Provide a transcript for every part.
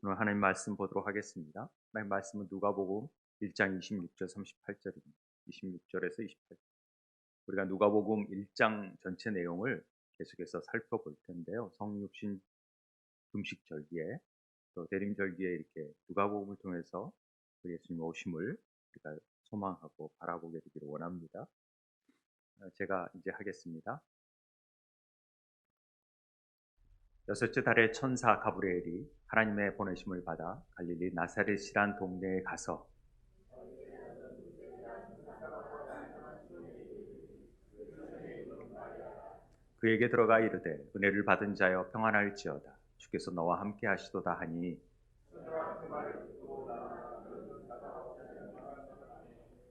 오늘 하나님 말씀 보도록 하겠습니다. 하나님 말씀은 누가복음 1장 26절 38절입니다. 26절에서 28절. 우리가 누가복음 1장 전체 내용을 계속해서 살펴볼 텐데요. 성육신 금식절기에 또 대림절기에 이렇게 누가복음을 통해서 그 예수님 오심을 우리가 소망하고 바라보게 되기를 원합니다. 제가 이제 하겠습니다. 여섯째 달에 천사 가브리엘이 하나님의 보내심을 받아 갈릴리 나사렛이란 동네에 가서 그에게 들어가 이르되 은혜를 받은 자여 평안할지어다 주께서 너와 함께 하시도다 하니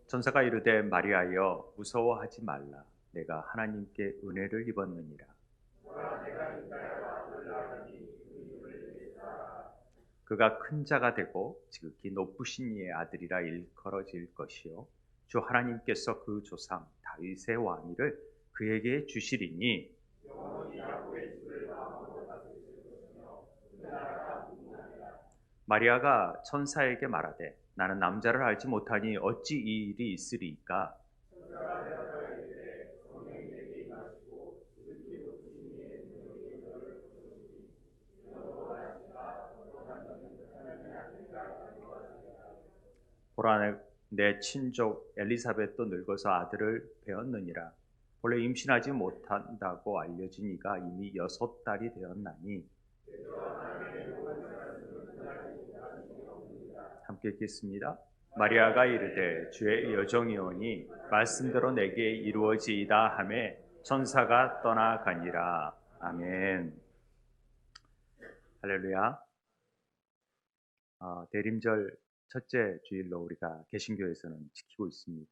천사가 이르되 마리아여 무서워하지 말라 내가 하나님께 은혜를 입었느니라 그가 큰 자가 되고 지극히 높으신 이의 아들이라 일컬어질 것이요 주 하나님께서 그 조상 다윗의 왕위를 그에게 주시리니 마리아가 천사에게 말하되 나는 남자를 알지 못하니 어찌 이 일이 있으리이까 보라 내 친족 엘리사벳도 늙어서 아들을 배었느니라 본래 임신하지 못한다고 알려진 이가 이미 6달이 되었나니 함께 읽겠습니다. 마리아가 이르되 주의 여정이오니 말씀대로 내게 이루어지이다 하매 천사가 떠나가니라. 아멘. 할렐루야. 대림절 첫째 주일로 우리가 개신교에서는 지키고 있습니다.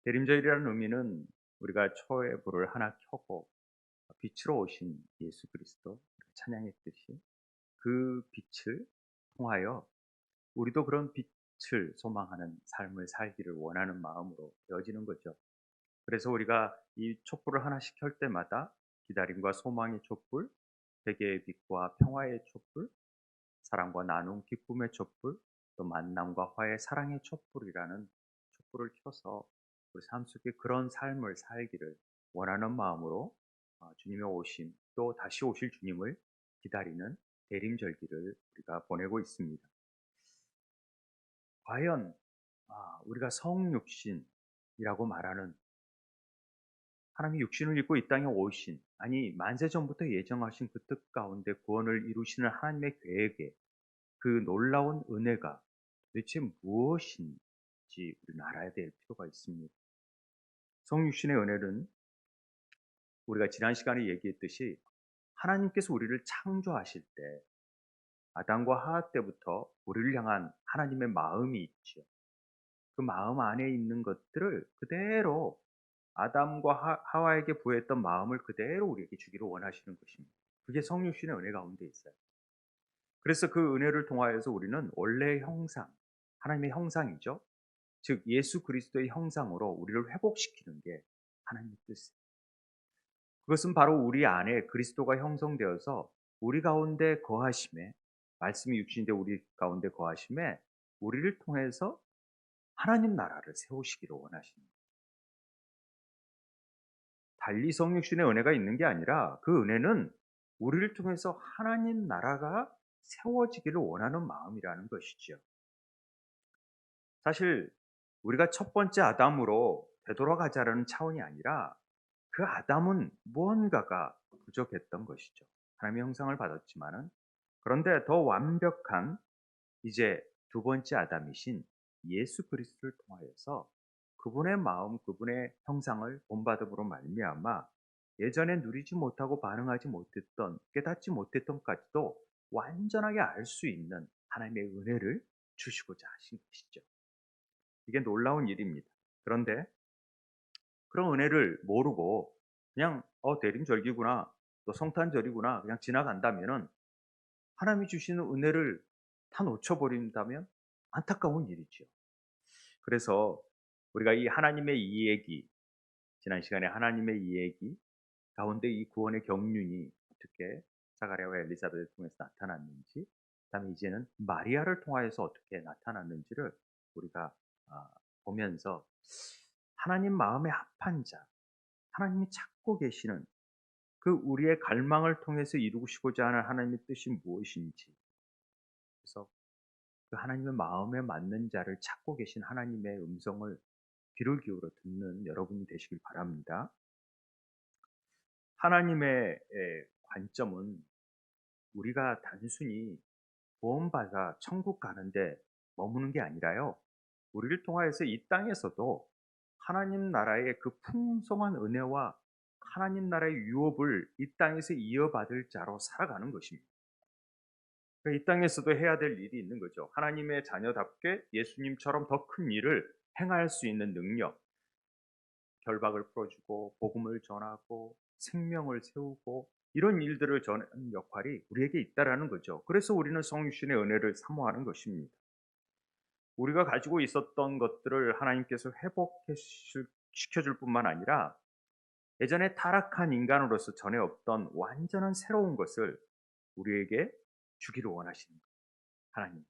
대림절이라는 의미는 우리가 초의 불을 하나 켜고 빛으로 오신 예수 그리스도 찬양했듯이 그 빛을 통하여 우리도 그런 빛을 소망하는 삶을 살기를 원하는 마음으로 되어지는 거죠. 그래서 우리가 이 촛불을 하나씩 켤 때마다 기다림과 소망의 촛불, 회개의 빛과 평화의 촛불, 사랑과 나눔, 기쁨의 촛불, 또 만남과 화해, 사랑의 촛불이라는 촛불을 켜서 우리 삶 속에 그런 삶을 살기를 원하는 마음으로 주님의 오심, 또 다시 오실 주님을 기다리는 대림절기를 우리가 보내고 있습니다. 과연 우리가 성육신이라고 말하는 하나님이 육신을 입고 이 땅에 오신, 아니 만세 전부터 예정하신 그 뜻 가운데 구원을 이루시는 하나님의 계획에 그 놀라운 은혜가 도대체 무엇인지 우리는 알아야 될 필요가 있습니다. 성육신의 은혜는 우리가 지난 시간에 얘기했듯이 하나님께서 우리를 창조하실 때 아담과 하와 때부터 우리를 향한 하나님의 마음이 있죠. 그 마음 안에 있는 것들을 그대로 아담과 하와에게 부여했던 마음을 그대로 우리에게 주기를 원하시는 것입니다. 그게 성육신의 은혜 가운데 있어요. 그래서 그 은혜를 통하여서 우리는 원래의 형상, 하나님의 형상이죠. 즉 예수 그리스도의 형상으로 우리를 회복시키는 게 하나님의 뜻이에요. 그것은 바로 우리 안에 그리스도가 형성되어서 우리 가운데 거하심에, 말씀이 육신인데 우리 가운데 거하심에 우리를 통해서 하나님 나라를 세우시기를 원하십니다. 달리 성육신의 은혜가 있는 게 아니라 그 은혜는 우리를 통해서 하나님 나라가 세워지기를 원하는 마음이라는 것이죠. 사실 우리가 첫 번째 아담으로 되돌아가자라는 차원이 아니라 그 아담은 무언가가 부족했던 것이죠. 하나님의 형상을 받았지만은 그런데 더 완벽한 이제 두 번째 아담이신 예수 그리스도를 통하여서 그분의 마음, 그분의 형상을 본받음으로 말미암아 예전에 누리지 못하고 반응하지 못했던, 깨닫지 못했던까지도 완전하게 알 수 있는 하나님의 은혜를 주시고자 하신 것이죠. 이게 놀라운 일입니다. 그런데 그런 은혜를 모르고 그냥 대림절기구나, 또 성탄절이구나 그냥 지나간다면은 하나님이 주시는 은혜를 다 놓쳐버린다면 안타까운 일이죠. 그래서 우리가 이 하나님의 이야기, 지난 시간에 하나님의 이야기 가운데 이 구원의 경륜이 어떻게 사가랴와 엘리사벳을 통해서 나타났는지 그다음에 이제는 마리아를 통하여서 어떻게 나타났는지를 우리가 보면서 하나님 마음에 합한 자, 하나님이 찾고 계시는 그 우리의 갈망을 통해서 이루시고자 하는 하나님의 뜻이 무엇인지, 그래서 그 하나님의 마음에 맞는 자를 찾고 계신 하나님의 음성을 귀를 기울여 듣는 여러분이 되시길 바랍니다. 하나님의 관점은 우리가 단순히 구원받아 천국 가는데 머무는 게 아니라요, 우리를 통하여서 이 땅에서도 하나님 나라의 그 풍성한 은혜와 하나님 나라의 유업을 이 땅에서 이어받을 자로 살아가는 것입니다. 그러니까 이 땅에서도 해야 될 일이 있는 거죠. 하나님의 자녀답게 예수님처럼 더 큰 일을 행할 수 있는 능력, 결박을 풀어주고 복음을 전하고 생명을 세우고 이런 일들을 전하는 역할이 우리에게 있다라는 거죠. 그래서 우리는 성육신의 은혜를 사모하는 것입니다. 우리가 가지고 있었던 것들을 하나님께서 회복시켜줄 뿐만 아니라 예전에 타락한 인간으로서 전에 없던 완전한 새로운 것을 우리에게 주기를 원하시는 거예요, 하나님.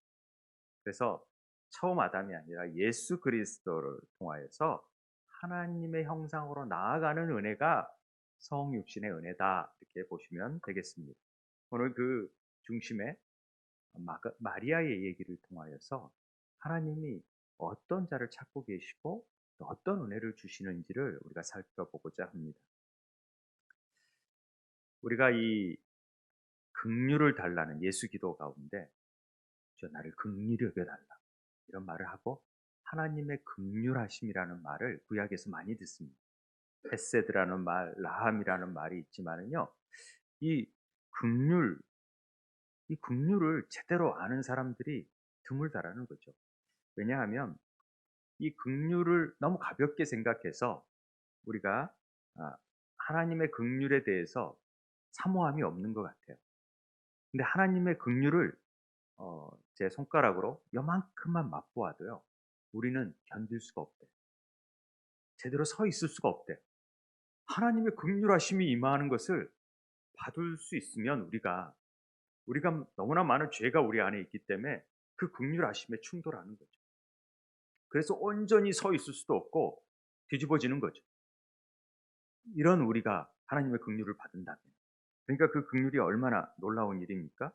그래서 처음 아담이 아니라 예수 그리스도를 통하여서 하나님의 형상으로 나아가는 은혜가 성육신의 은혜다, 이렇게 보시면 되겠습니다. 오늘 그 중심에 마리아의 얘기를 통하여서 하나님이 어떤 자를 찾고 계시고 또 어떤 은혜를 주시는지를 우리가 살펴보고자 합니다. 우리가 이 긍휼을 달라는 예수 기도 가운데 저 나를 긍휼히 여겨달라, 이런 말을 하고 하나님의 긍휼하심이라는 말을 구약에서 많이 듣습니다. 헤세드라는 말, 라함이라는 말이 있지만은요, 이 긍휼, 이 긍휼을 제대로 아는 사람들이 드물다라는 거죠. 왜냐하면 이 긍휼을 너무 가볍게 생각해서 우리가 하나님의 긍휼에 대해서 사모함이 없는 것 같아요. 근데 하나님의 긍휼을 제 손가락으로 요만큼만 맛보아도요, 우리는 견딜 수가 없대요. 제대로 서 있을 수가 없대요. 하나님의 긍휼하심이 임하는 것을 받을 수 있으면 우리가 너무나 많은 죄가 우리 안에 있기 때문에 그 긍휼하심에 충돌하는 거죠. 그래서 온전히 서 있을 수도 없고 뒤집어지는 거죠. 이런 우리가 하나님의 긍휼을 받은다면, 그러니까 그 긍휼이 얼마나 놀라운 일입니까?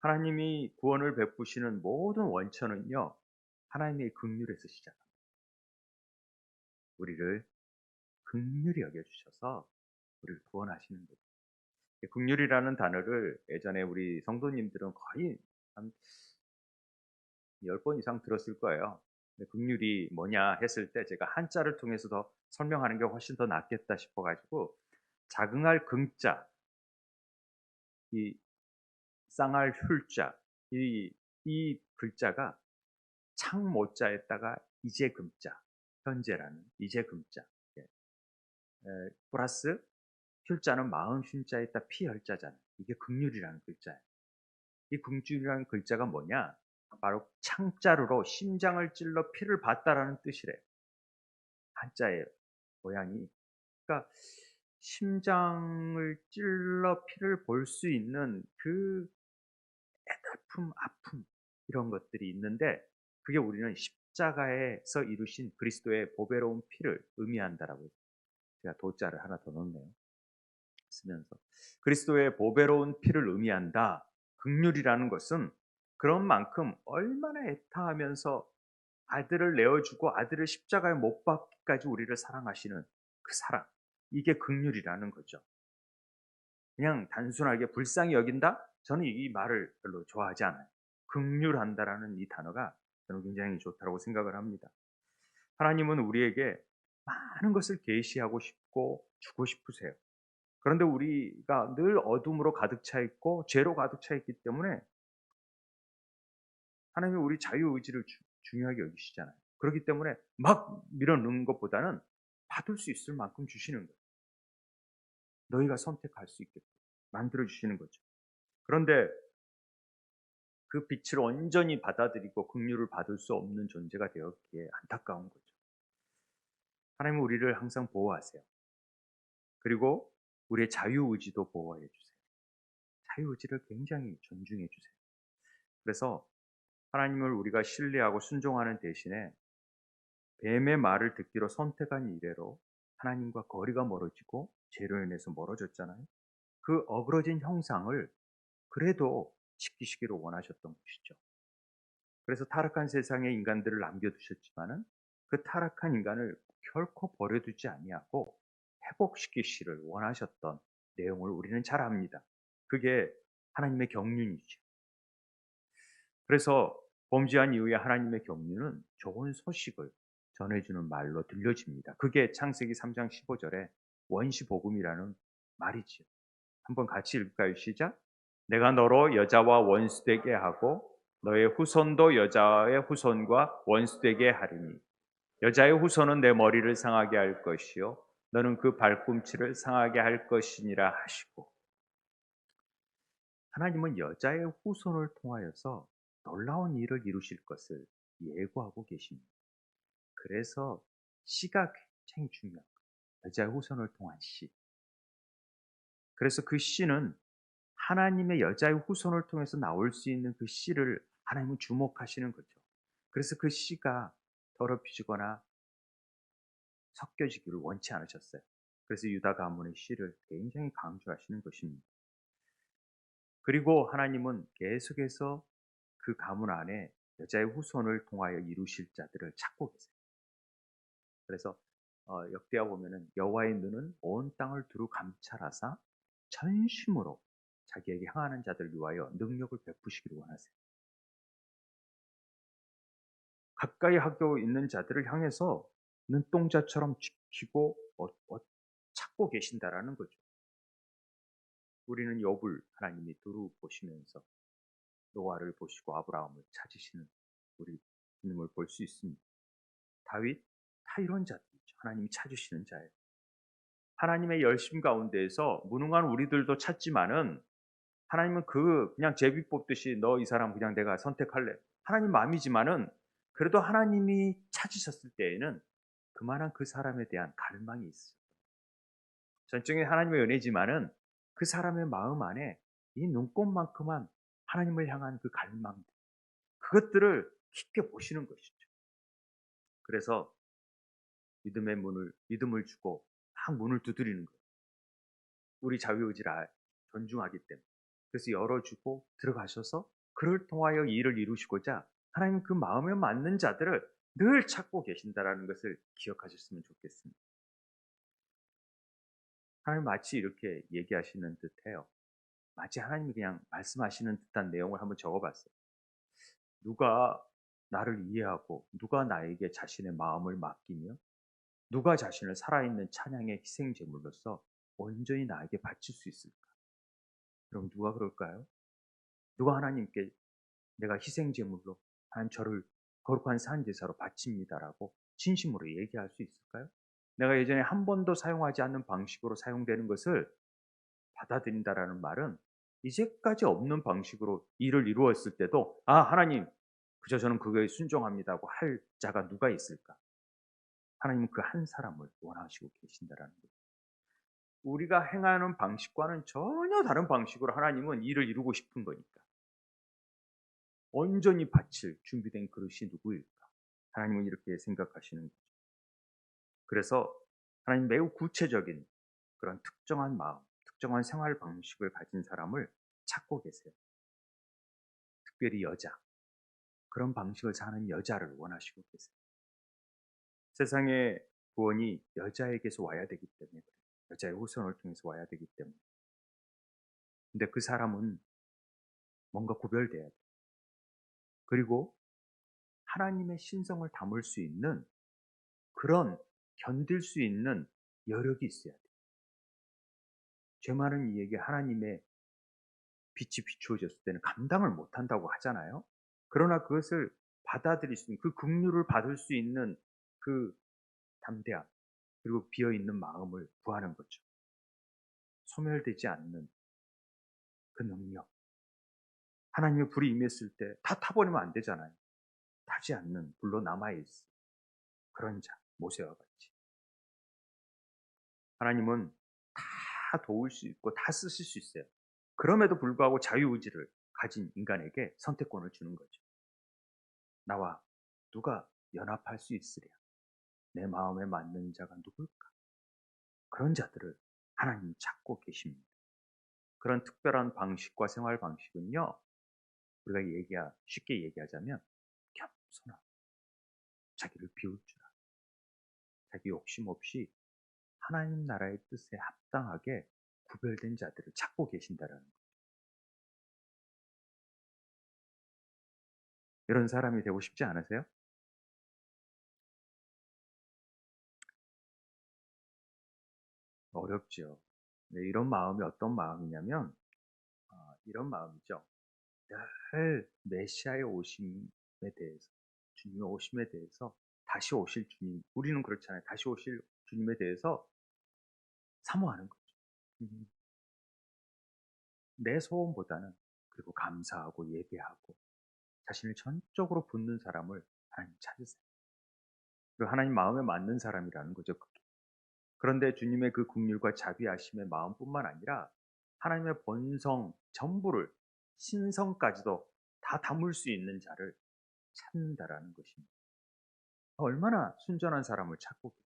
하나님이 구원을 베푸시는 모든 원천은요, 하나님의 긍휼에서 시작합니다. 우리를 긍휼히 여겨주셔서 우리를 구원하시는 거죠. 긍휼이라는 단어를 예전에 우리 성도님들은 거의 한 10번 이상 들었을 거예요. 근데 긍휼이 뭐냐 했을 때 제가 한자를 통해서 더 설명하는 게 훨씬 더 낫겠다 싶어가지고, 자긍할 긍자, 이 쌍할 훌자, 이 글자가 창모자에다가 이제 금자, 현재라는 이제 금자, 예. 플러스 흉자는 마음 흉자에다 피 혈자잖아요. 이게 긍휼이라는 글자예요. 이 긍휼이라는 글자가 뭐냐? 바로 창자루로 심장을 찔러 피를 봤다라는 뜻이래요. 한자의 모양이. 그러니까 심장을 찔러 피를 볼 수 있는 그 애달픔, 아픔, 이런 것들이 있는데, 그게 우리는 십자가에서 이루신 그리스도의 보배로운 피를 의미한다라고 제가 도자를 하나 더 넣었네요. 쓰면서 그리스도의 보배로운 피를 의미한다. 긍휼이라는 것은 그런 만큼 얼마나 애타하면서 아들을 내어주고 아들을 십자가에 못 박기까지 우리를 사랑하시는 그 사랑, 이게 긍휼이라는 거죠. 그냥 단순하게 불쌍히 여긴다? 저는 이 말을 별로 좋아하지 않아요. 긍휼한다라는 이 단어가 저는 굉장히 좋다고 생각을 합니다. 하나님은 우리에게 많은 것을 계시하고 싶고 주고 싶으세요. 그런데 우리가 늘 어둠으로 가득 차 있고 죄로 가득 차 있기 때문에 하나님이 우리 자유의지를 중요하게 여기시잖아요. 그렇기 때문에 막 밀어넣는 것보다는 받을 수 있을 만큼 주시는 거예요. 너희가 선택할 수 있게끔 만들어 주시는 거죠. 그런데 그 빛을 온전히 받아들이고 긍휼을 받을 수 없는 존재가 되었기에 안타까운 거죠. 하나님은 우리를 항상 보호하세요. 그리고 우리의 자유의지도 보호해 주세요. 자유의지를 굉장히 존중해 주세요. 그래서 하나님을 우리가 신뢰하고 순종하는 대신에 뱀의 말을 듣기로 선택한 이래로 하나님과 거리가 멀어지고 죄로 인해서 멀어졌잖아요. 그 어그러진 형상을 그래도 지키시기를 원하셨던 것이죠. 그래서 타락한 세상에 인간들을 남겨두셨지만은 그 타락한 인간을 결코 버려두지 아니하고 회복시키시를 원하셨던 내용을 우리는 잘 압니다. 그게 하나님의 경륜이죠. 그래서 범죄한 이후에 하나님의 경륜은 좋은 소식을 전해주는 말로 들려집니다. 그게 창세기 3장 15절에 원시복음이라는 말이지요. 한번 같이 읽을까요? 시작. 내가 너로 여자와 원수되게 하고 너의 후손도 여자의 후손과 원수되게 하리니 여자의 후손은 내 머리를 상하게 할 것이요 너는 그 발꿈치를 상하게 할 것이니라 하시고, 하나님은 여자의 후손을 통하여서 놀라운 일을 이루실 것을 예고하고 계십니다. 그래서 씨가 굉장히 중요한 거예요. 여자의 후손을 통한 씨. 그래서 그 씨는 하나님의 여자의 후손을 통해서 나올 수 있는 그 씨를 하나님은 주목하시는 거죠. 그래서 그 씨가 더럽히지거나 섞여지기를 원치 않으셨어요. 그래서 유다 가문의 씨를 굉장히 강조하시는 것입니다. 그리고 하나님은 계속해서 그 가문 안에 여자의 후손을 통하여 이루실 자들을 찾고 계세요. 그래서 역대하 보면은 여호와의 눈은 온 땅을 두루 감찰하사 전심으로 자기에게 향하는 자들을 위하여 능력을 베푸시기를 원하세요. 가까이 하고 있는 자들을 향해서 눈동자처럼 지키고 찾고 계신다라는 거죠. 우리는 욥을 하나님이 두루 보시면서 노아를 보시고 아브라함을 찾으시는 우리 주님을 볼 수 있습니다. 다윗, 다 이런 자들이죠. 하나님이 찾으시는 자예요. 하나님의 열심 가운데에서 무능한 우리들도 찾지만은 하나님은 그냥 제비 뽑듯이 너 이 사람 그냥 내가 선택할래. 하나님 마음이지만은 그래도 하나님이 찾으셨을 때에는 그만한 그 사람에 대한 갈망이 있어요. 전적인 하나님의 은혜지만은 그 사람의 마음 안에 이 눈꽃만큼만 하나님을 향한 그 갈망, 그것들을 깊게 보시는 것이죠. 그래서 믿음을 주고 막 문을 두드리는 거예요. 우리 자유의지를 존중하기 때문에. 그래서 열어주고 들어가셔서 그를 통하여 일을 이루시고자 하나님 그 마음에 맞는 자들을 늘 찾고 계신다라는 것을 기억하셨으면 좋겠습니다. 하나님 마치 이렇게 얘기하시는 듯해요. 마치 하나님이 그냥 말씀하시는 듯한 내용을 한번 적어봤어요. 누가 나를 이해하고 누가 나에게 자신의 마음을 맡기며 누가 자신을 살아있는 찬양의 희생제물로서 온전히 나에게 바칠 수 있을까? 그럼 누가 그럴까요? 누가 하나님께 내가 희생제물로 하나님 저를 거룩한 산제사로 바칩니다라고 진심으로 얘기할 수 있을까요? 내가 예전에 한 번도 사용하지 않는 방식으로 사용되는 것을 받아들인다라는 말은 이제까지 없는 방식으로 일을 이루었을 때도 하나님 그저 저는 그거에 순종합니다고 할 자가 누가 있을까? 하나님은 그 한 사람을 원하시고 계신다라는 거죠. 우리가 행하는 방식과는 전혀 다른 방식으로 하나님은 일을 이루고 싶은 거니까. 온전히 바칠 준비된 그릇이 누구일까? 하나님은 이렇게 생각하시는 거죠. 그래서 하나님 매우 구체적인 그런 특정한 마음, 특정한 생활 방식을 가진 사람을 찾고 계세요. 특별히 여자, 그런 방식을 사는 여자를 원하시고 계세요. 세상의 구원이 여자에게서 와야 되기 때문에 그래요. 여자의 후손을 통해서 와야 되기 때문에. 근데 그 사람은 뭔가 구별돼야 돼요. 그리고 하나님의 신성을 담을 수 있는 그런 견딜 수 있는 여력이 있어야 돼요. 죄 많은 이에게 하나님의 빛이 비추어졌을 때는 감당을 못한다고 하잖아요. 그러나 그것을 받아들일 수 있는 그 긍휼을 받을 수 있는 그 담대함, 그리고 비어있는 마음을 구하는 거죠. 소멸되지 않는 그 능력. 하나님의 불이 임했을 때 다 타버리면 안 되잖아요. 타지 않는 불로 남아있어. 그런 자, 모세와 같이. 하나님은 다 도울 수 있고 다 쓰실 수 있어요. 그럼에도 불구하고 자유의지를 가진 인간에게 선택권을 주는 거죠. 나와 누가 연합할 수 있으랴? 내 마음에 맞는 자가 누굴까? 그런 자들을 하나님이 찾고 계십니다. 그런 특별한 방식과 생활 방식은요, 우리가 쉽게 얘기하자면 겸손하고 자기를 비울 줄 알고 자기 욕심 없이 하나님 나라의 뜻에 합당하게 구별된 자들을 찾고 계신다라는 거예요. 이런 사람이 되고 싶지 않으세요? 어렵죠. 네, 이런 마음이 어떤 마음이냐면 이런 마음이죠. 늘 메시아의 오심에 대해서, 주님의 오심에 대해서, 다시 오실 주님, 우리는 그렇잖아요. 다시 오실 주님에 대해서 사모하는 거죠. 음, 내 소원보다는, 그리고 감사하고 예배하고 자신을 전적으로 붓는 사람을 하나님 찾으세요. 그리고 하나님 마음에 맞는 사람이라는 거죠. 그게. 그런데 주님의 그 긍휼과 자비하심의 마음뿐만 아니라 하나님의 본성 전부를, 신성까지도 다 담을 수 있는 자를 찾는다라는 것입니다. 얼마나 순전한 사람을 찾고 계세요.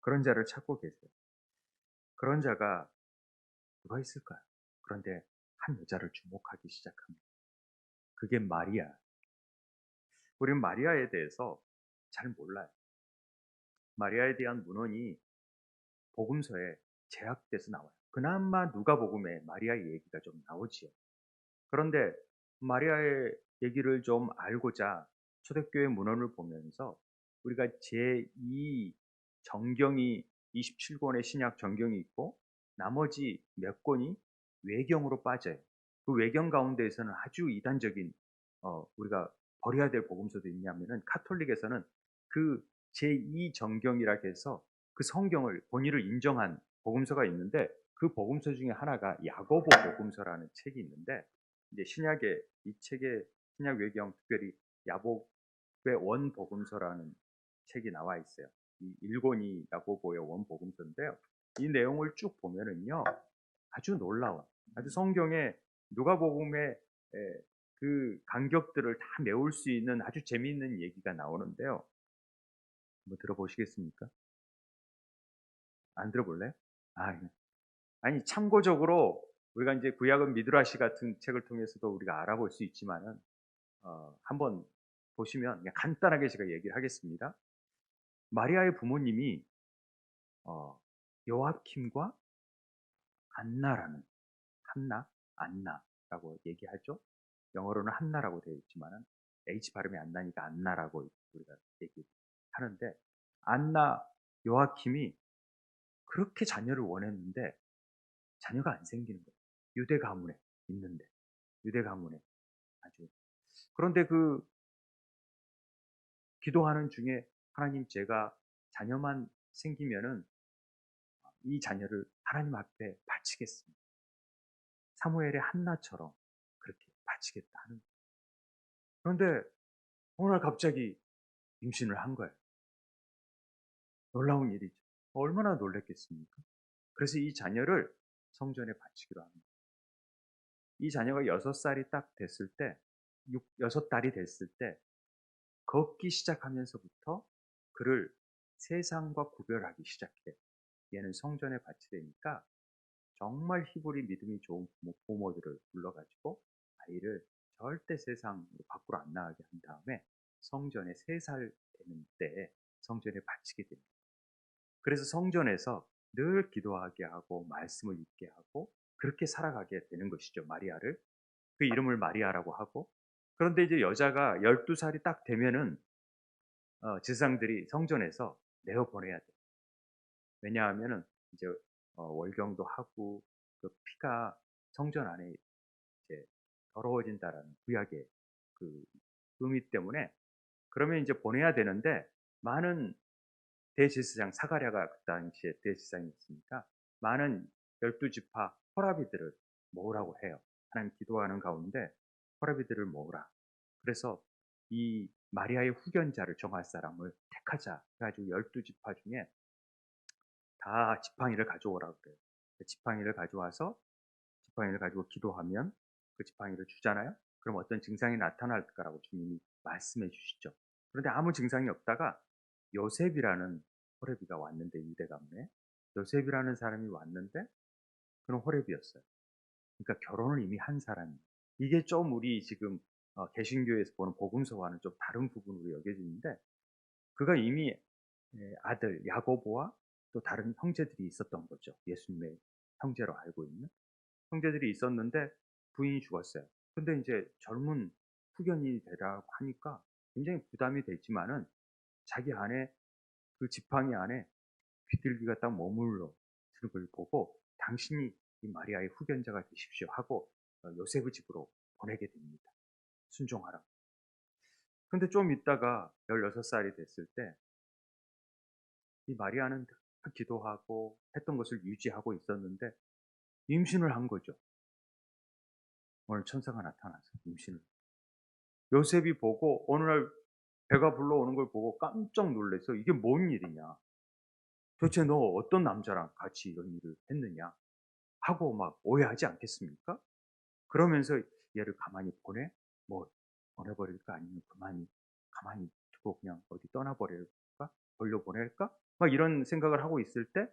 그런 자를 찾고 계세요. 그런 자가 누가 있을까요? 그런데 한 여자를 주목하기 시작합니다. 그게 마리아. 우리는 마리아에 대해서 잘 몰라요. 마리아에 대한 문헌이 복음서에 제약돼서 나와요. 그나마 누가복음에 마리아의 얘기가 좀 나오지요. 그런데 마리아의 얘기를 좀 알고자 초대교회 문헌을 보면서 우리가 제2 정경이 27권의 신약 정경이 있고 나머지 몇 권이 외경으로 빠져요. 그 외경 가운데에서는 아주 이단적인 우리가 버려야 될 복음서도 있냐면은 카톨릭에서는 그 제2 정경이라 해서 그 성경을 본의를 인정한 복음서가 있는데 그 복음서 중에 하나가 야고보 복음서라는 책이 있는데 이제 신약의 이 책의 신약 외경 특별히 야곱의 원 복음서라는 책이 나와 있어요. 이 일본이 야고보의 원 복음서인데요. 이 내용을 쭉 보면은요 아주 놀라워. 아주 성경에 누가복음의 그 간격들을 다 메울 수 있는 아주 재미있는 얘기가 나오는데요. 한번 들어보시겠습니까? 안 들어볼래요? 아, 예. 아니 참고적으로 우리가 이제 구약은 미드라시 같은 책을 통해서도 우리가 알아볼 수 있지만은 한번 보시면 그냥 간단하게 제가 얘기를 하겠습니다. 마리아의 부모님이 어, 요아킴과 안나라는 한나, 안나라고 얘기하죠. 영어로는 한나라고 되어 있지만은 H 발음이 안 나니까 안나라고 우리가 얘기하는데 안나 요아킴이 그렇게 자녀를 원했는데 자녀가 안 생기는 거예요. 유대 가문에 있는데 유대 가문에 아주 그런데 그 기도하는 중에 하나님 제가 자녀만 생기면은 이 자녀를 하나님 앞에 바치겠습니다. 사무엘의 한나처럼 그렇게 바치겠다 하는 거예요. 그런데 어느 날 갑자기 임신을 한 거예요. 놀라운 일이죠. 얼마나 놀랬겠습니까? 그래서 이 자녀를 성전에 바치기로 합니다. 이 자녀가 6살이 딱 됐을 때, 6달이 됐을 때 걷기 시작하면서부터 그를 세상과 구별하기 시작해요. 얘는 성전에 바치되니까 정말 히브리 믿음이 좋은 부모들을 불러가지고 아이를 절대 세상으로 밖으로 안 나가게 한 다음에 성전에 3살 되는 때에 성전에 바치게 됩니다. 그래서 성전에서 늘 기도하게 하고 말씀을 읽게 하고 그렇게 살아가게 되는 것이죠. 마리아를. 그 이름을 마리아라고 하고 그런데 이제 여자가 12살이 딱 되면은 제사장들이 성전에서 내어 보내야 돼요. 왜냐하면은 이제 월경도 하고 그 피가 성전 안에 이제 더러워진다라는 구약의 그 의미 때문에 그러면 이제 보내야 되는데 많은 대제사장 사가랴가 그 당시에 대제사장이었으니까 많은 12지파 호라비들을 모으라고 해요. 하나님 기도하는 가운데 호라비들을 모으라. 그래서 이 마리아의 후견자를 정할 사람을 택하자. 그래가지고 12지파 중에 다 지팡이를 가져오라 그래요. 지팡이를 가져와서 지팡이를 가지고 기도하면 그 지팡이를 주잖아요. 그럼 어떤 증상이 나타날 거라고 주님이 말씀해 주시죠. 그런데 아무 증상이 없다가 요셉이라는 호레비가 왔는데, 유대 가문에 요셉이라는 사람이 왔는데 그는 호레비였어요. 그러니까 결혼을 이미 한 사람이에요. 이게 좀 우리 지금 개신교에서 보는 복음서와는 좀 다른 부분으로 여겨지는데, 그가 이미 아들 야고보와 또 다른 형제들이 있었던 거죠. 예수님의 형제로 알고 있는 형제들이 있었는데 부인이 죽었어요. 근데 이제 젊은 후견인이 되라고 하니까 굉장히 부담이 됐지만은 자기 안에, 그 지팡이 안에 비둘기가 딱 머물러 드는 걸 보고 당신이 이 마리아의 후견자가 되십시오 하고 요셉의 집으로 보내게 됩니다. 순종하라. 근데 좀 있다가 16살이 됐을 때 이 마리아는 늘 기도하고 했던 것을 유지하고 있었는데 임신을 한 거죠. 오늘 천사가 나타나서 임신을. 요셉이 보고 어느 날 배가 불러오는 걸 보고 깜짝 놀라서 이게 뭔 일이냐. 도대체 너 어떤 남자랑 같이 이런 일을 했느냐 하고 막 오해하지 않겠습니까? 그러면서 얘를 가만히 보내? 뭐 보내버릴까? 아니면 가만히 두고 그냥 어디 떠나버릴까? 돌려보낼까? 막 이런 생각을 하고 있을 때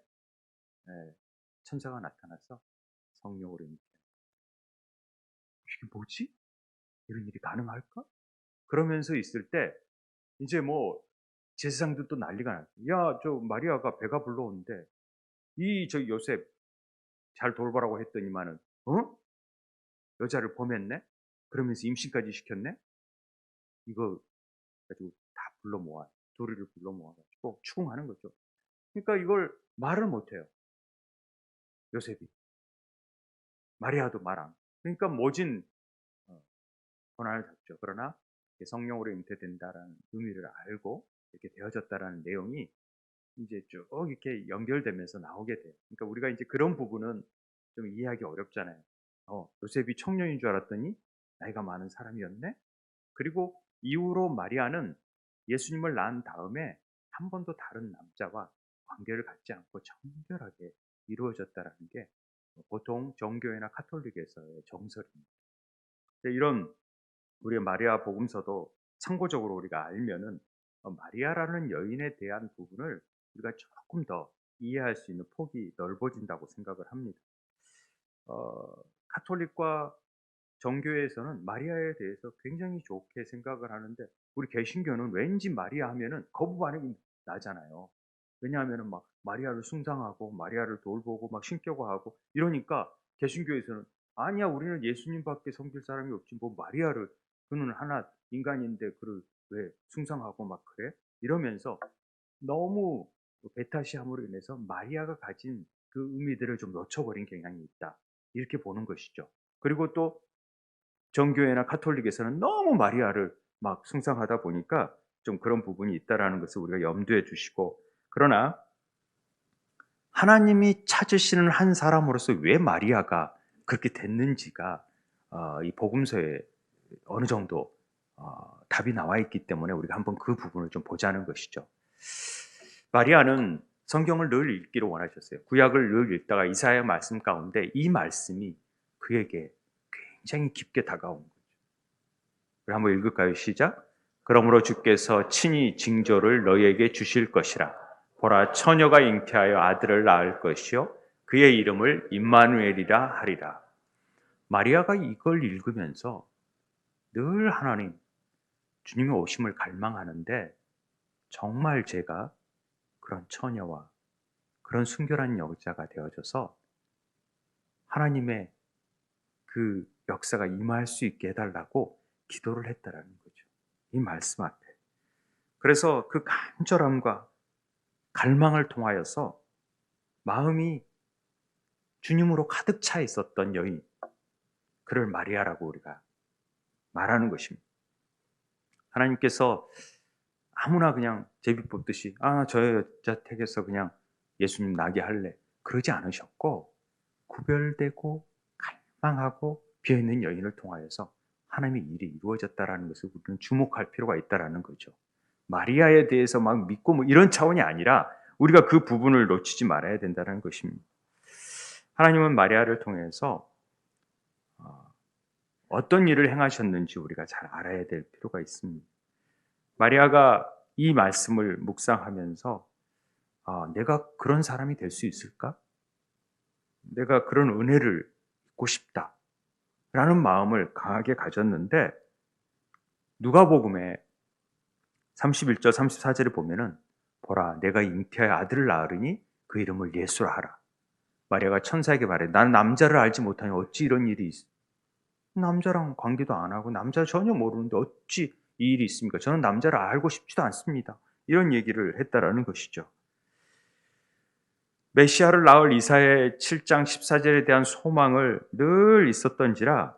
천사가 나타나서 성령으로 이렇게, 이게 뭐지? 이런 일이 가능할까? 그러면서 있을 때 이제 뭐 제사장도 또 난리가 났어요. 야, 저 마리아가 배가 불러오는데 저 요셉 잘 돌보라고 했더니만은 여자를 범했네? 그러면서 임신까지 시켰네? 이거 가지고 다 불러 모아, 도리를 불러 모아가지고 추궁하는 거죠. 그러니까 이걸 말을 못해요. 요셉이. 마리아도 말 안. 그러니까 모진 고난을 겪죠. 그러나 성령으로 잉태된다라는 의미를 알고 이렇게 되어졌다라는 내용이 이제 쭉 이렇게 연결되면서 나오게 돼요. 그러니까 우리가 이제 그런 부분은 좀 이해하기 어렵잖아요. 요셉이 청년인 줄 알았더니 나이가 많은 사람이었네? 그리고 이후로 마리아는 예수님을 낳은 다음에 한 번도 다른 남자와 관계를 갖지 않고 정결하게 이루어졌다라는 게 보통 정교회나 카톨릭에서의 정설입니다. 이런 우리의 마리아 복음서도 참고적으로 우리가 알면은 마리아라는 여인에 대한 부분을 우리가 조금 더 이해할 수 있는 폭이 넓어진다고 생각을 합니다. 카톨릭과 정교회에서는 마리아에 대해서 굉장히 좋게 생각을 하는데, 우리 개신교는 왠지 마리아 하면은 거부 반응이 나잖아요. 왜냐하면은 막 마리아를 숭상하고 마리아를 돌보고 막 신격화 하고 이러니까 개신교에서는 아니야, 우리는 예수님밖에 섬길 사람이 없지 뭐 마리아를, 그는 하나 인간인데 그를 왜 숭상하고 막 그래? 이러면서 너무 배타시함으로 인해서 마리아가 가진 그 의미들을 좀 놓쳐버린 경향이 있다, 이렇게 보는 것이죠. 그리고 또 정교회나 카톨릭에서는 너무 마리아를 막 숭상하다 보니까 좀 그런 부분이 있다라는 것을 우리가 염두에 두시고, 그러나 하나님이 찾으시는 한 사람으로서 왜 마리아가 그렇게 됐는지가 이 복음서에 어느 정도 답이 나와 있기 때문에 우리가 한번 그 부분을 좀 보자는 것이죠. 마리아는 성경을 늘 읽기를 원하셨어요. 구약을 늘 읽다가 이사야 말씀 가운데 이 말씀이 그에게 굉장히 깊게 다가온 거죠. 한번 읽을까요? 시작. 그러므로 주께서 친히 징조를 너희에게 주실 것이라. 보라, 처녀가 잉태하여 아들을 낳을 것이요 그의 이름을 임마누엘이라 하리라. 마리아가 이걸 읽으면서 늘 하나님, 주님의 오심을 갈망하는데 정말 제가 그런 처녀와 그런 순결한 여자가 되어져서 하나님의 그 역사가 임할 수 있게 해달라고 기도를 했다라는 거죠. 이 말씀 앞에. 그래서 그 간절함과 갈망을 통하여서 마음이 주님으로 가득 차 있었던 여인, 그를 마리아라고 우리가 말하는 것입니다. 하나님께서 아무나 그냥 제비 뽑듯이 저 여자 택해서 그냥 예수님 나게 할래, 그러지 않으셨고 구별되고 갈망하고 비어있는 여인을 통하여서 하나님의 일이 이루어졌다라는 것을 우리는 주목할 필요가 있다라는 거죠. 마리아에 대해서 막 믿고 뭐 이런 차원이 아니라 우리가 그 부분을 놓치지 말아야 된다는 것입니다. 하나님은 마리아를 통해서 어떤 일을 행하셨는지 우리가 잘 알아야 될 필요가 있습니다. 마리아가 이 말씀을 묵상하면서 내가 그런 사람이 될 수 있을까? 내가 그런 은혜를 입고 싶다 라는 마음을 강하게 가졌는데, 누가복음에 31절 34절에 보면은 보라 내가 잉태하여 아들을 낳으리니 그 이름을 예수라 하라. 마리아가 천사에게 말해, 나는 남자를 알지 못하니 어찌 이런 일이 있어? 남자랑 관계도 안 하고 남자 전혀 모르는데 어찌 이 일이 있습니까? 저는 남자를 알고 싶지도 않습니다. 이런 얘기를 했다라는 것이죠. 메시아를 낳을 이사야의 7장 14절에 대한 소망을 늘 있었던지라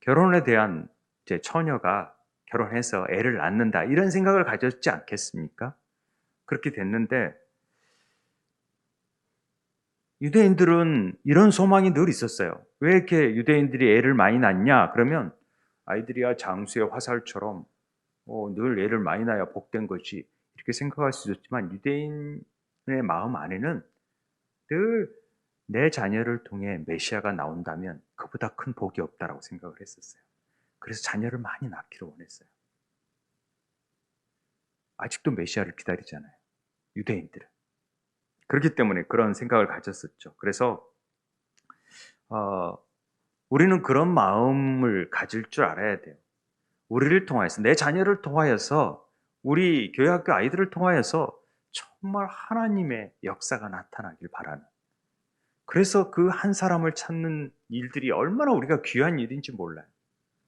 결혼에 대한 제 처녀가 결혼해서 애를 낳는다 이런 생각을 가졌지 않겠습니까? 그렇게 됐는데 유대인들은 이런 소망이 늘 있었어요. 왜 이렇게 유대인들이 애를 많이 낳냐? 그러면 아이들이야 장수의 화살처럼 늘 애를 많이 낳아야 복된 것이 이렇게 생각할 수 있었지만, 유대인의 마음 안에는 늘 내 자녀를 통해 메시아가 나온다면 그보다 큰 복이 없다라고 생각을 했었어요. 그래서 자녀를 많이 낳기를 원했어요. 아직도 메시아를 기다리잖아요, 유대인들은. 그렇기 때문에 그런 생각을 가졌었죠. 그래서 우리는 그런 마음을 가질 줄 알아야 돼요. 우리를 통하여서, 내 자녀를 통하여서, 우리 교회학교 아이들을 통하여서 정말 하나님의 역사가 나타나길 바라는, 그래서 그 한 사람을 찾는 일들이 얼마나 우리가 귀한 일인지 몰라요.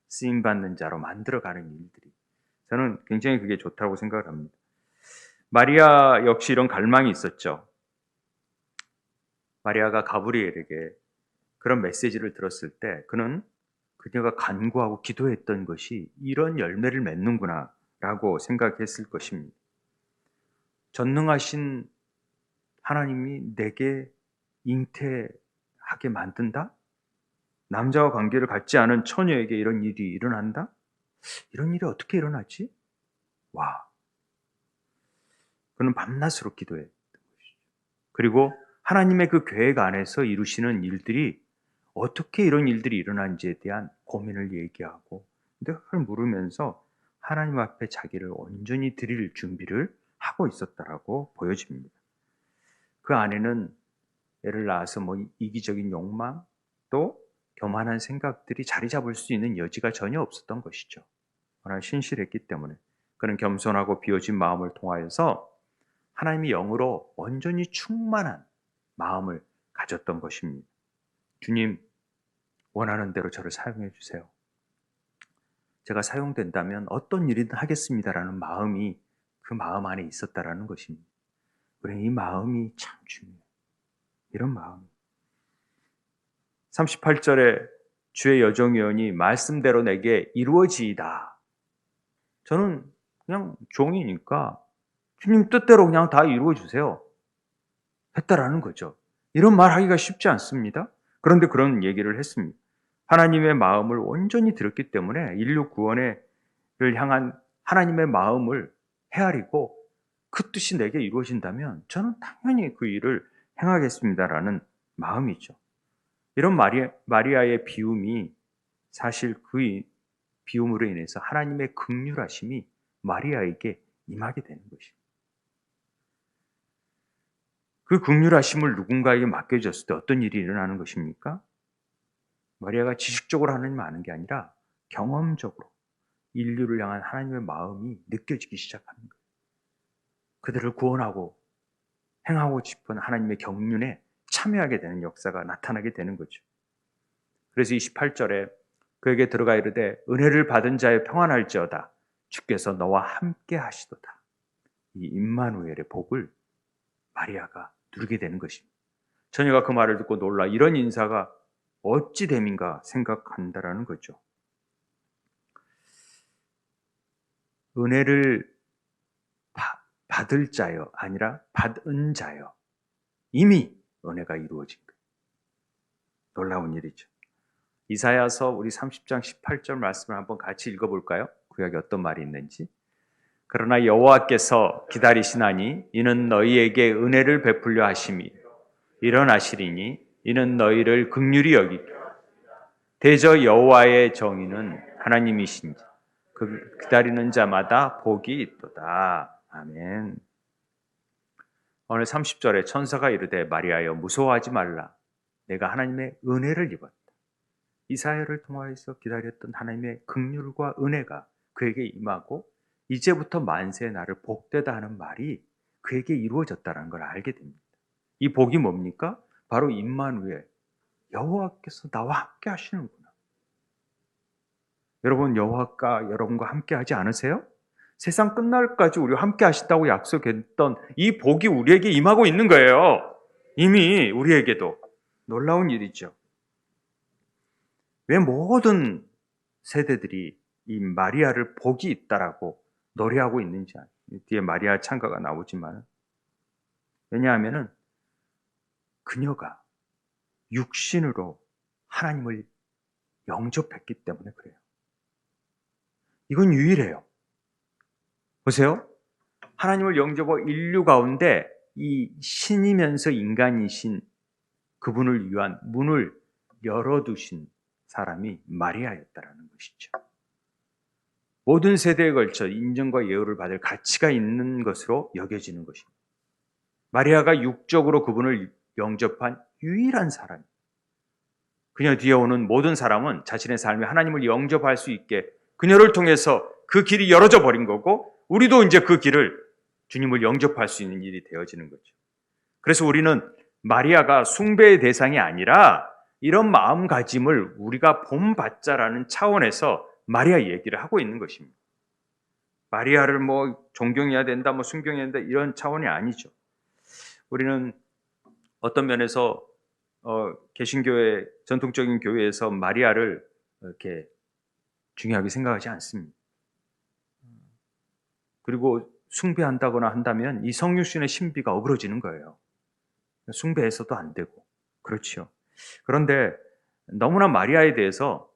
쓰임받는 자로 만들어가는 일들이. 저는 굉장히 그게 좋다고 생각을 합니다. 마리아 역시 이런 갈망이 있었죠. 마리아가 가브리엘에게 그런 메시지를 들었을 때 그녀가 간구하고 기도했던 것이 이런 열매를 맺는구나 라고 생각했을 것입니다. 전능하신 하나님이 내게 잉태하게 만든다? 남자와 관계를 갖지 않은 처녀에게 이런 일이 일어난다? 이런 일이 어떻게 일어나지? 와, 그는 밤낮으로 기도했던 것이죠. 그리고 하나님의 그 계획 안에서 이루시는 일들이, 어떻게 이런 일들이 일어난지에 대한 고민을 얘기하고 그걸 물으면서 하나님 앞에 자기를 온전히 드릴 준비를 하고 있었다라고 보여집니다. 그 안에는 애를 낳아서 이기적인 욕망, 또 교만한 생각들이 자리 잡을 수 있는 여지가 전혀 없었던 것이죠. 그러나 신실했기 때문에 그는 겸손하고 비워진 마음을 통하여서 하나님의 영으로 온전히 충만한 마음을 가졌던 것입니다. 주님, 원하는 대로 저를 사용해 주세요. 제가 사용된다면 어떤 일이든 하겠습니다라는 마음이 그 마음 안에 있었다라는 것입니다. 우리는 이 마음이 참 중요해요. 이런 마음. 38절에 주의 여종이오니 말씀대로 내게 이루어지이다. 저는 그냥 종이니까 주님 뜻대로 그냥 다 이루어 주세요 했다라는 거죠. 이런 말 하기가 쉽지 않습니다. 그런데 그런 얘기를 했습니다. 하나님의 마음을 온전히 들었기 때문에 인류 구원을 향한 하나님의 마음을 헤아리고 그 뜻이 내게 이루어진다면 저는 당연히 그 일을 행하겠습니다라는 마음이죠. 이런 마리아의 비움이, 사실 그 비움으로 인해서 하나님의 긍휼하심이 마리아에게 임하게 되는 것입니다. 그 긍휼하심을 누군가에게 맡겨졌을 때 어떤 일이 일어나는 것입니까? 마리아가 지식적으로 하나님을 아는 게 아니라 경험적으로 인류를 향한 하나님의 마음이 느껴지기 시작하는 거예요. 그들을 구원하고 행하고 싶은 하나님의 경륜에 참여하게 되는 역사가 나타나게 되는 거죠. 그래서 28절에 그에게 들어가 이르되 은혜를 받은 자의 평안할지어다 주께서 너와 함께 하시도다. 이 임마누엘의 복을 마리아가 누리게 되는 것입니다. 처녀가 그 말을 듣고 놀라 이런 인사가 어찌 됨인가 생각한다라는 거죠. 은혜를 받을 자여 아니라 받은 자여. 이미 은혜가 이루어진 거예요. 놀라운 일이죠. 이사야서 우리 30장 18절 말씀을 한번 같이 읽어볼까요? 구약에 어떤 말이 있는지. 그러나 여호와께서 기다리시나니 이는 너희에게 은혜를 베풀려 하심이 일어나시리니 이는 너희를 긍휼히 여기고 대저 여호와의 정의는 하나님이신지 그 기다리는 자마다 복이 있도다. 아멘. 오늘 30절에 천사가 이르되 마리아여 무서워하지 말라. 내가 하나님의 은혜를 입었다. 이사야를 통하여서 기다렸던 하나님의 긍휼과 은혜가 그에게 임하고 이제부터 만세의 날을 복되다 하는 말이 그에게 이루어졌다는 걸 알게 됩니다. 이 복이 뭡니까? 바로 임마누엘, 여호와께서 나와 함께 하시는구나. 여러분, 여호와가 여러분과 함께 하지 않으세요? 세상 끝날까지 우리와 함께 하신다고 약속했던 이 복이 우리에게 임하고 있는 거예요. 이미 우리에게도. 놀라운 일이죠. 왜 모든 세대들이 이 마리아를 복이 있다라고 노래하고 있는지, 뒤에 마리아 찬가가 나오지만, 왜냐하면은 그녀가 육신으로 하나님을 영접했기 때문에 그래요. 이건 유일해요. 보세요. 하나님을 영접하고 인류 가운데 이 신이면서 인간이신 그분을 위한 문을 열어두신 사람이 마리아였다라는 것이죠. 모든 세대에 걸쳐 인정과 예우를 받을 가치가 있는 것으로 여겨지는 것입니다. 마리아가 육적으로 그분을 영접한 유일한 사람. 그녀 뒤에 오는 모든 사람은 자신의 삶에 하나님을 영접할 수 있게 그녀를 통해서 그 길이 열어져 버린 거고, 우리도 이제 그 길을 주님을 영접할 수 있는 일이 되어지는 거죠. 그래서 우리는 마리아가 숭배의 대상이 아니라 이런 마음가짐을 우리가 본받자라는 차원에서 마리아 얘기를 하고 있는 것입니다. 마리아를 뭐 존경해야 된다, 뭐 순경해야 된다 이런 차원이 아니죠. 우리는 어떤 면에서 개신교회, 전통적인 교회에서 마리아를 이렇게 중요하게 생각하지 않습니다. 그리고 숭배한다거나 한다면 이 성육신의 신비가 어그러지는 거예요. 숭배해서도 안 되고. 그렇죠. 그런데 너무나 마리아에 대해서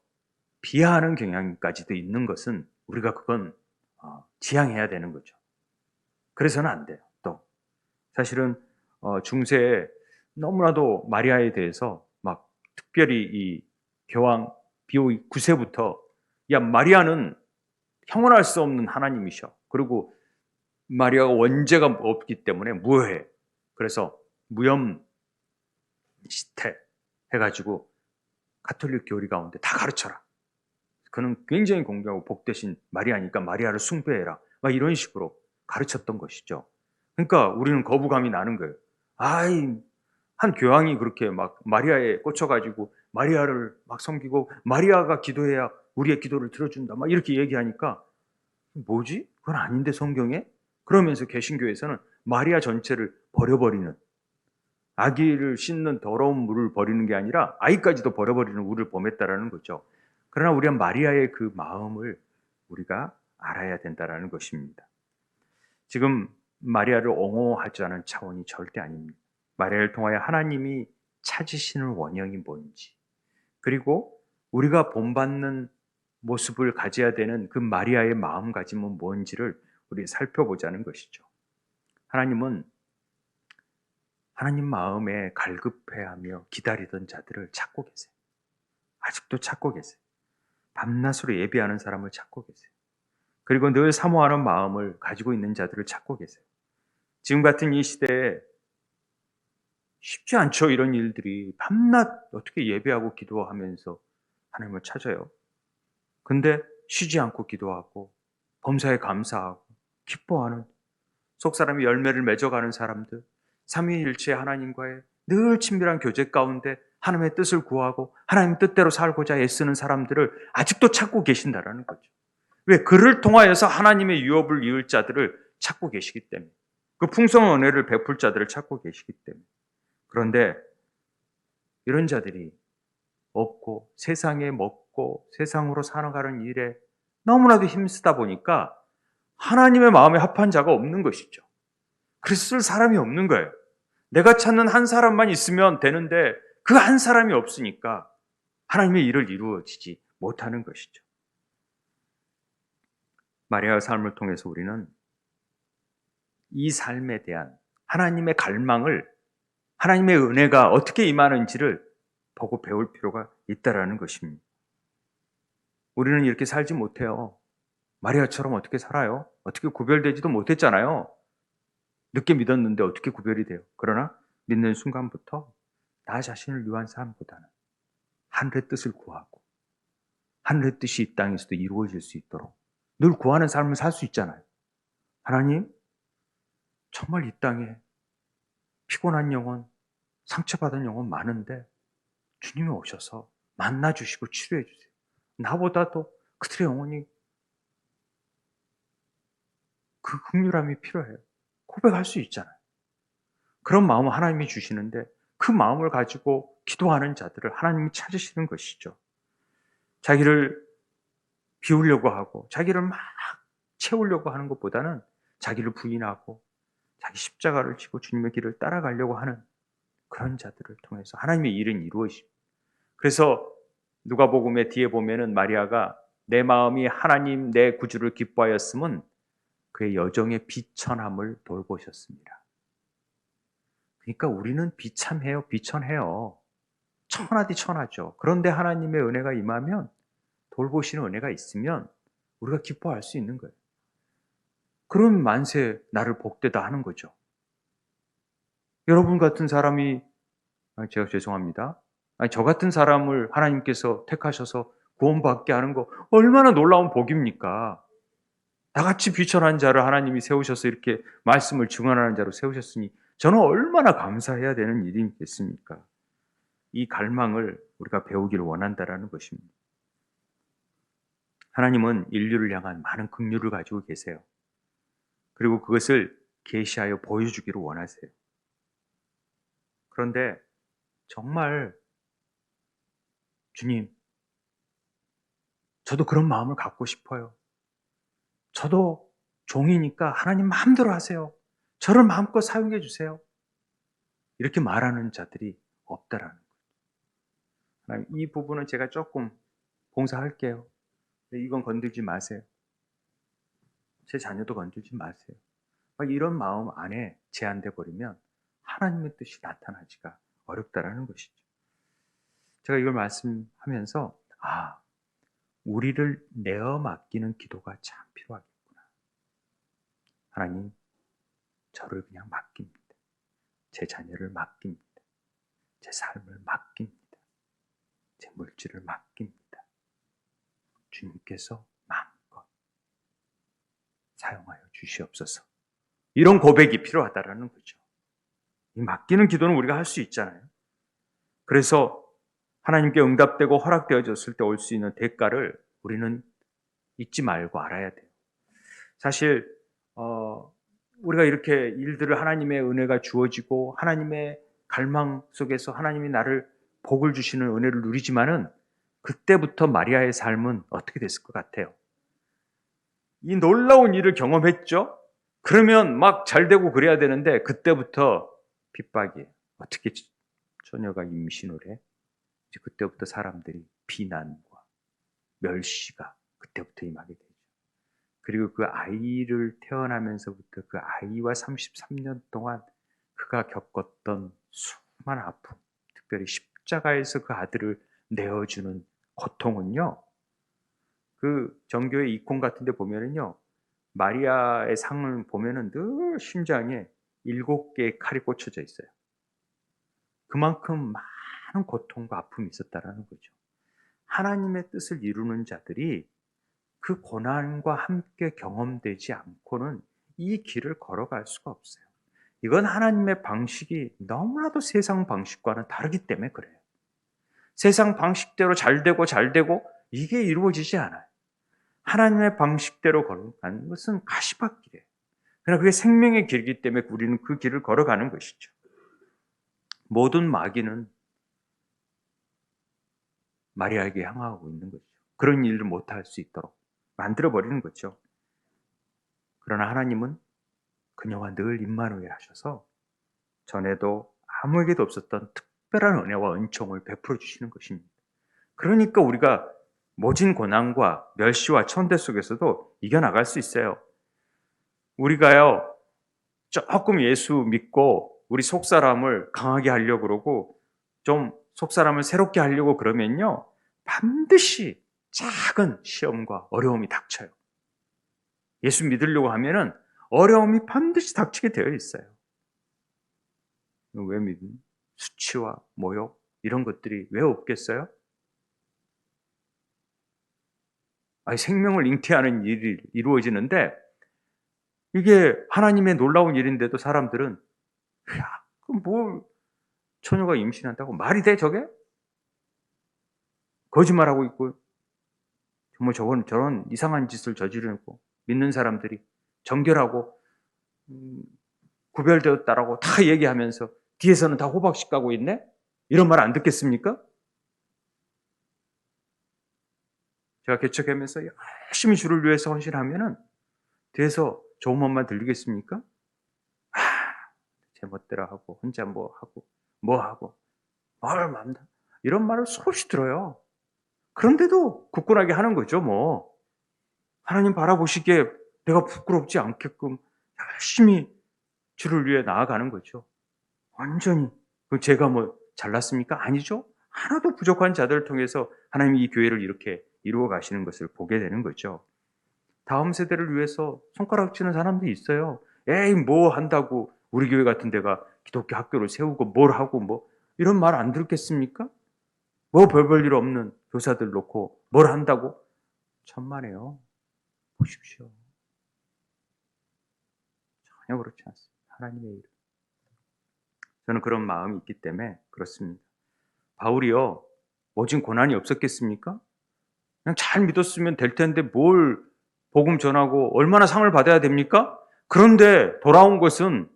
비하하는 경향까지도 있는 것은 우리가 그건 지양해야 되는 거죠. 그래서는 안 돼요. 또 사실은 중세에 너무나도 마리아에 대해서 막 특별히 이 교황 비오 9세부터 야 마리아는 형언할 수 없는 하나님이셔. 그리고 마리아가 원죄가 없기 때문에 무효해. 그래서 무염 시태 해가지고 가톨릭 교리 가운데 다 가르쳐라. 그는 굉장히 공경하고 복되신 마리아니까 마리아를 숭배해라. 막 이런 식으로 가르쳤던 것이죠. 그러니까 우리는 거부감이 나는 거예요. 한 교황이 그렇게 막 마리아에 꽂혀가지고 마리아를 막 섬기고 마리아가 기도해야 우리의 기도를 들어준다. 막 이렇게 얘기하니까 뭐지? 그건 아닌데 성경에? 그러면서 개신교에서는 마리아 전체를 버려버리는, 아기를 씻는 더러운 물을 버리는 게 아니라 아이까지도 버려버리는 우를 범했다라는 거죠. 그러나 우리가 마리아의 그 마음을 우리가 알아야 된다라는 것입니다. 지금 마리아를 옹호하자는 차원이 절대 아닙니다. 마리아를 통하여 하나님이 찾으시는 원형이 뭔지, 그리고 우리가 본받는 모습을 가져야 되는 그 마리아의 마음가짐은 뭔지를 우리 살펴보자는 것이죠. 하나님은 하나님 마음에 갈급해하며 기다리던 자들을 찾고 계세요. 아직도 찾고 계세요. 밤낮으로 예배하는 사람을 찾고 계세요. 그리고 늘 사모하는 마음을 가지고 있는 자들을 찾고 계세요. 지금 같은 이 시대에 쉽지 않죠. 이런 일들이 밤낮 어떻게 예배하고 기도하면서 하나님을 찾아요. 근데 쉬지 않고 기도하고 범사에 감사하고 기뻐하는 속사람이 열매를 맺어가는 사람들, 삼위일체 하나님과의 늘 친밀한 교제 가운데 하나님의 뜻을 구하고 하나님 뜻대로 살고자 애쓰는 사람들을 아직도 찾고 계신다라는 거죠. 왜? 그를 통하여서 하나님의 유업을 이을 자들을 찾고 계시기 때문에, 그 풍성한 은혜를 베풀 자들을 찾고 계시기 때문에. 그런데 이런 자들이 없고 세상에 먹고 세상으로 살아가는 일에 너무나도 힘쓰다 보니까 하나님의 마음에 합한 자가 없는 것이죠. 그래서 쓸 사람이 없는 거예요. 내가 찾는 한 사람만 있으면 되는데 그 한 사람이 없으니까 하나님의 일을 이루어지지 못하는 것이죠. 마리아의 삶을 통해서 우리는 이 삶에 대한 하나님의 갈망을, 하나님의 은혜가 어떻게 임하는지를 보고 배울 필요가 있다라는 것입니다. 우리는 이렇게 살지 못해요. 마리아처럼 어떻게 살아요? 어떻게 구별되지도 못했잖아요. 늦게 믿었는데 어떻게 구별이 돼요? 그러나 믿는 순간부터 나 자신을 위한 삶보다는 하늘의 뜻을 구하고 하늘의 뜻이 이 땅에서도 이루어질 수 있도록 늘 구하는 삶을 살 수 있잖아요. 하나님, 정말 이 땅에 피곤한 영혼, 상처받은 영혼 많은데 주님이 오셔서 만나주시고 치료해 주세요. 나보다도 그들의 영혼이 그 긍휼함이 필요해요. 고백할 수 있잖아요. 그런 마음을 하나님이 주시는데 그 마음을 가지고 기도하는 자들을 하나님이 찾으시는 것이죠. 자기를 비우려고 하고 자기를 막 채우려고 하는 것보다는 자기를 부인하고 자기 십자가를 지고 주님의 길을 따라가려고 하는 그런 자들을 통해서 하나님의 일은 이루어집니다. 그래서 누가복음의 뒤에 보면은 마리아가 내 마음이 하나님 내 구주를 기뻐하였음은 그의 여정의 비천함을 돌보셨습니다. 그러니까 우리는 비참해요, 비천해요. 천하디 천하죠. 그런데 하나님의 은혜가 임하면 돌보시는 은혜가 있으면 우리가 기뻐할 수 있는 거예요. 그럼 만세 나를 복되다 하는 거죠. 여러분 같은 사람이 제가 죄송합니다. 저 같은 사람을 하나님께서 택하셔서 구원받게 하는 거 얼마나 놀라운 복입니까? 나같이 비천한 자를 하나님이 세우셔서 이렇게 말씀을 증언하는 자로 세우셨으니 저는 얼마나 감사해야 되는 일이겠습니까? 이 갈망을 우리가 배우기를 원한다라는 것입니다. 하나님은 인류를 향한 많은 긍휼을 가지고 계세요. 그리고 그것을 계시하여 보여주기를 원하세요. 그런데 정말 주님, 저도 그런 마음을 갖고 싶어요. 저도 종이니까 하나님 마음대로 하세요. 저를 마음껏 사용해 주세요. 이렇게 말하는 자들이 없다라는 거예요. 하나님, 이 부분은 제가 조금 봉사할게요. 이건 건들지 마세요. 제 자녀도 건들지 마세요. 이런 마음 안에 제한돼 버리면 하나님의 뜻이 나타나기가 어렵다라는 것이죠. 제가 이걸 말씀하면서 우리를 내어 맡기는 기도가 참 필요하겠구나. 하나님, 저를 그냥 맡깁니다. 제 자녀를 맡깁니다. 제 삶을 맡깁니다. 제 물질을 맡깁니다. 주님께서 마음껏 사용하여 주시옵소서. 이런 고백이 필요하다라는 거죠. 이 맡기는 기도는 우리가 할 수 있잖아요. 그래서 하나님께 응답되고 허락되어졌을 때 올 수 있는 대가를 우리는 잊지 말고 알아야 돼요. 사실 우리가 이렇게 일들을 하나님의 은혜가 주어지고 하나님의 갈망 속에서 하나님이 나를 복을 주시는 은혜를 누리지만은 그때부터 마리아의 삶은 어떻게 됐을 것 같아요? 이 놀라운 일을 경험했죠? 그러면 막 잘되고 그래야 되는데 그때부터 핍박이에요. 어떻게 처녀가 임신을 해? 이제 그때부터 사람들이 비난과 멸시가 그때부터 임하게 되죠. 그리고 그 아이를 태어나면서부터 그 아이와 33년 동안 그가 겪었던 수많은 아픔, 특별히 십자가에서 그 아들을 내어주는 고통은요, 그 정교의 이콘 같은 데 보면은요, 마리아의 상을 보면은 늘 심장에 7개의 칼이 꽂혀져 있어요. 그만큼 많은 고통과 아픔이 있었다라는 거죠. 하나님의 뜻을 이루는 자들이 그 고난과 함께 경험되지 않고는 이 길을 걸어갈 수가 없어요. 이건 하나님의 방식이 너무나도 세상 방식과는 다르기 때문에 그래요. 세상 방식대로 잘 되고 이게 이루어지지 않아요. 하나님의 방식대로 걸어가는 것은 가시밭길이에요. 그러나 그게 생명의 길이기 때문에 우리는 그 길을 걸어가는 것이죠. 모든 마귀는 마리아에게 향하고 있는 거죠. 그런 일을 못할 수 있도록 만들어버리는 거죠. 그러나 하나님은 그녀와 늘 임마누엘 하셔서 전에도 아무에게도 없었던 특별한 은혜와 은총을 베풀어 주시는 것입니다. 그러니까 우리가 모진 고난과 멸시와 천대 속에서도 이겨나갈 수 있어요. 우리가요, 조금 예수 믿고 우리 속사람을 강하게 하려고 그러고 좀 속사람을 새롭게 하려고 그러면요, 반드시 작은 시험과 어려움이 닥쳐요. 예수 믿으려고 하면은 어려움이 반드시 닥치게 되어 있어요. 왜 믿니? 수치와 모욕 이런 것들이 왜 없겠어요? 아니, 생명을 잉태하는 일이 이루어지는데 이게 하나님의 놀라운 일인데도 사람들은 야, 그럼 뭘 처녀가 임신한다고 말이 돼 저게? 거짓말하고 있고 정말 저런 이상한 짓을 저지르고 믿는 사람들이 정결하고 구별되었다라고 다 얘기하면서 뒤에서는 다 호박씨 까고 있네? 이런 말 안 듣겠습니까? 제가 개척하면서 열심히 주를 위해서 헌신하면은 뒤에서 좋은 말만 들리겠습니까? 아, 제멋대로 하고 혼자 뭐 하고 뭘 맘다 이런 말을 수없이 들어요. 그런데도 굳건하게 하는 거죠, 뭐. 하나님 바라보시기에 내가 부끄럽지 않게끔 열심히 주를 위해 나아가는 거죠. 완전히. 제가 뭐 잘났습니까? 아니죠. 하나도 부족한 자들을 통해서 하나님이 이 교회를 이렇게 이루어 가시는 것을 보게 되는 거죠. 다음 세대를 위해서 손가락치는 사람도 있어요. 에이, 뭐 한다고 우리 교회 같은 데가 기독교 학교를 세우고 뭘 하고 뭐 이런 말 안 들겠습니까? 뭐 별볼 일 없는 교사들 놓고 뭘 한다고? 천만에요. 보십시오. 전혀 그렇지 않습니다. 하나님의 일. 저는 그런 마음이 있기 때문에 그렇습니다. 바울이요, 오직 고난이 없었겠습니까? 그냥 잘 믿었으면 될 텐데 뭘 복음 전하고 얼마나 상을 받아야 됩니까? 그런데 돌아온 것은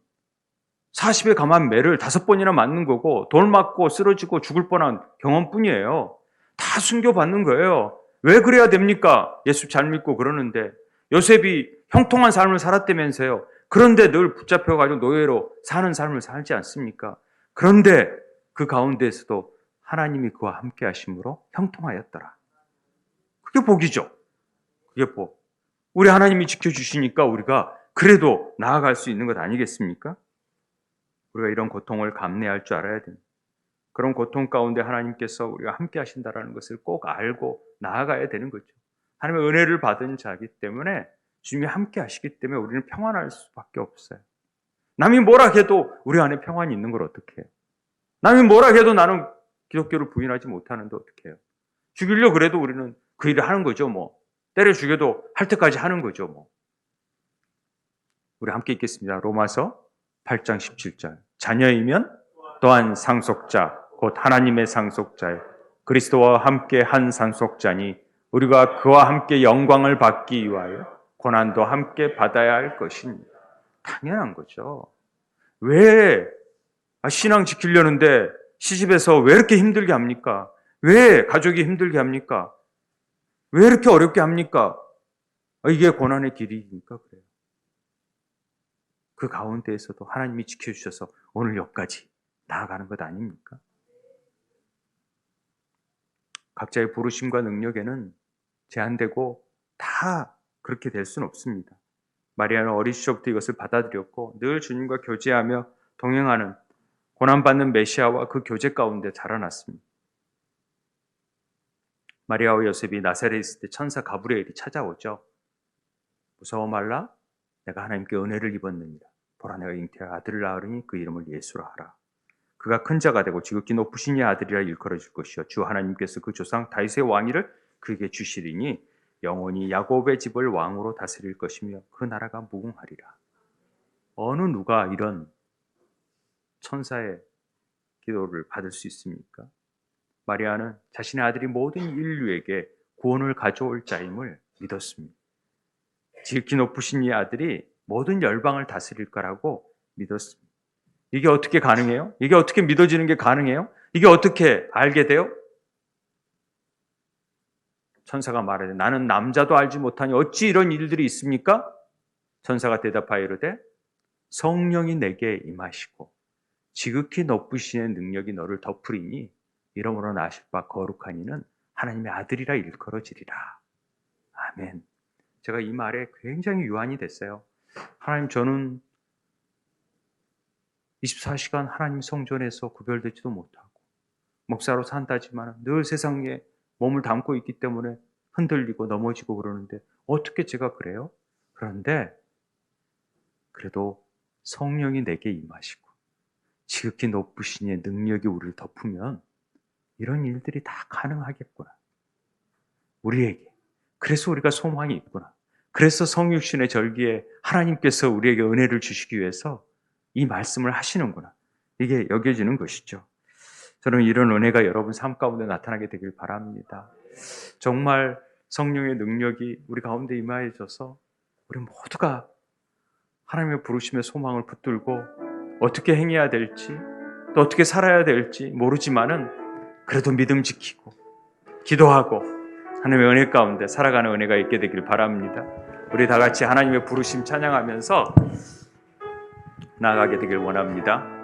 40에 감한 매를 5번이나 맞는 거고 돌 맞고 쓰러지고 죽을 뻔한 경험뿐이에요. 다 순교받는 거예요. 왜 그래야 됩니까? 예수 잘 믿고 그러는데. 요셉이 형통한 삶을 살았다면서요. 그런데 늘 붙잡혀가지고 노예로 사는 삶을 살지 않습니까? 그런데 그 가운데에서도 하나님이 그와 함께 하심으로 형통하였더라. 그게 복이죠. 그게 복. 우리 하나님이 지켜주시니까 우리가 그래도 나아갈 수 있는 것 아니겠습니까? 우리가 이런 고통을 감내할 줄 알아야 됩니다. 그런 고통 가운데 하나님께서 우리가 함께 하신다는 것을 꼭 알고 나아가야 되는 거죠. 하나님의 은혜를 받은 자이기 때문에 주님이 함께 하시기 때문에 우리는 평안할 수밖에 없어요. 남이 뭐라 해도 우리 안에 평안이 있는 걸 어떻게 해요? 남이 뭐라 해도 나는 기독교를 부인하지 못하는데 어떻게 해요? 죽이려 그래도 우리는 그 일을 하는 거죠, 뭐. 때려 죽여도 할 때까지 하는 거죠, 뭐. 우리 함께 읽겠습니다. 로마서 8장 17절. 자녀이면 또한 상속자, 곧 하나님의 상속자요. 그리스도와 함께 한 상속자니 우리가 그와 함께 영광을 받기 위하여 고난도 함께 받아야 할 것입니다. 당연한 거죠. 왜 신앙 지키려는데 시집에서 왜 이렇게 힘들게 합니까? 왜 가족이 힘들게 합니까? 왜 이렇게 어렵게 합니까? 이게 고난의 길이니까 그래요. 그 가운데에서도 하나님이 지켜주셔서 오늘 여기까지 나아가는 것 아닙니까? 각자의 부르심과 능력에는 제한되고 다 그렇게 될 수는 없습니다. 마리아는 어린 시절부터 이것을 받아들였고 늘 주님과 교제하며 동행하는 고난받는 메시아와 그 교제 가운데 자라났습니다. 마리아와 요셉이 나사렛에 있을 때 천사 가브리엘이 찾아오죠. 무서워 말라, 내가 하나님께 은혜를 입었느니라. 보라, 내가 잉태할 아들을 낳으리니 그 이름을 예수라 하라. 그가 큰 자가 되고 지극히 높으신 이 아들이라 일컬어질 것이요 주 하나님께서 그 조상 다윗의 왕위를 그에게 주시리니 영원히 야곱의 집을 왕으로 다스릴 것이며 그 나라가 무궁하리라. 어느 누가 이런 천사의 기도를 받을 수 있습니까? 마리아는 자신의 아들이 모든 인류에게 구원을 가져올 자임을 믿었습니다. 지극히 높으신 이 아들이 모든 열방을 다스릴 거라고 믿었습니다. 이게 어떻게 가능해요? 이게 어떻게 믿어지는 게 가능해요? 이게 어떻게 알게 돼요? 천사가 말하되 나는 남자도 알지 못하니 어찌 이런 일들이 있습니까? 천사가 대답하여 이르되 성령이 내게 임하시고 지극히 높으신 능력이 너를 덮으리니 이러므로 나실 바 거룩한 이는 하나님의 아들이라 일컬어지리라. 아멘. 제가 이 말에 굉장히 유한이 됐어요. 하나님, 저는 24시간 하나님 성전에서 구별되지도 못하고 목사로 산다지만 늘 세상에 몸을 담고 있기 때문에 흔들리고 넘어지고 그러는데 어떻게 제가 그래요? 그런데 그래도 성령이 내게 임하시고 지극히 높으신 이의 능력이 우리를 덮으면 이런 일들이 다 가능하겠구나. 우리에게. 그래서 우리가 소망이 있구나. 그래서 성육신의 절기에 하나님께서 우리에게 은혜를 주시기 위해서 이 말씀을 하시는구나. 이게 여겨지는 것이죠. 저는 이런 은혜가 여러분 삶 가운데 나타나게 되길 바랍니다. 정말 성령의 능력이 우리 가운데 임하여져서 우리 모두가 하나님의 부르심의 소망을 붙들고 어떻게 행해야 될지 또 어떻게 살아야 될지 모르지만은 그래도 믿음 지키고 기도하고 하나님의 은혜 가운데 살아가는 은혜가 있게 되길 바랍니다. 우리 다 같이 하나님의 부르심 찬양하면서 나아가게 되길 원합니다.